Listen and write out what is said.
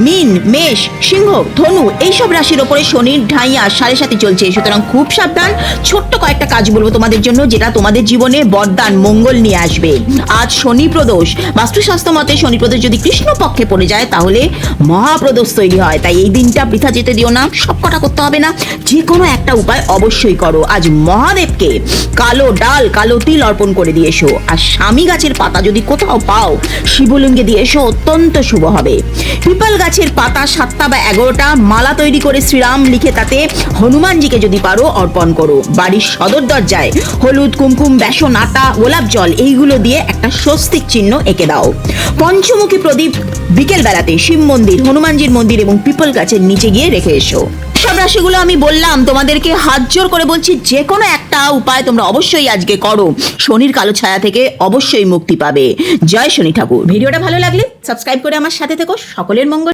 মীন, মেষ, সিংহ, ধনু এইসব রাশির ওপরে শনির ঢাইয়া 7.5 চলছে। সুতরাং খুব সাবধান। ছোট্ট কয়েকটা কাজ বলবো তোমাদের জন্য, যেটা তোমাদের জীবনে বরদান মঙ্গল নিয়ে আসবে। আজ শনি প্রদোষ। বাস্তুশাস্ত্র মতে শনি প্রদোষ যদি কৃষ্ণ পক্ষে পড়ে যায় তাহলে মহাপ্রদোষ তৈরি হয়। তাই এই দিনটা বৃথা যেতে দিও না। সব কটা করতে হবে না, যে কোনো একটা উপায় অবশ্যই করো। আজ মহাদেবকে কালো ডাল, কালো তিল অর্পণ করে দিয়ে এসো। আর স্বামী গাছের পাতা যদি কোথাও পাও, শিবলিঙ্গে দিয়ে এসো, অত্যন্ত শুভ হবে। পিপল গাছের পাতা 7টা বা 11টা মালা তৈরি করে শ্রীরাম লিখে তাতে হনুমানজিকে যদি পারো অর্পণ করো। বাড়ির সদর দরজায় হলুদ, কুমকুম, বেসন, আটা, গোলাপ জল এইগুলো দিয়ে একটা স্বস্তিক চিহ্ন এঁকে দাও। পঞ্চমুখী প্রদীপ বিকেল বেলাতে শিব মন্দির, হনুমানজির মন্দির এবং পিপল গাছের নিচে গিয়ে রেখে এসো। সব রাশিগুলো আমি বললাম, তোমাদেরকে হাত জোর করে বলছি যে কোনো একটা উপায় তোমরা অবশ্যই আজকে করো। শনির কালো ছায়া থেকে অবশ্যই মুক্তি পাবে। জয় শনি ঠাকুর। ভিডিওটা ভালো লাগলে সাবস্ক্রাইব করে আমার সাথে থেকো। সকলের মঙ্গল।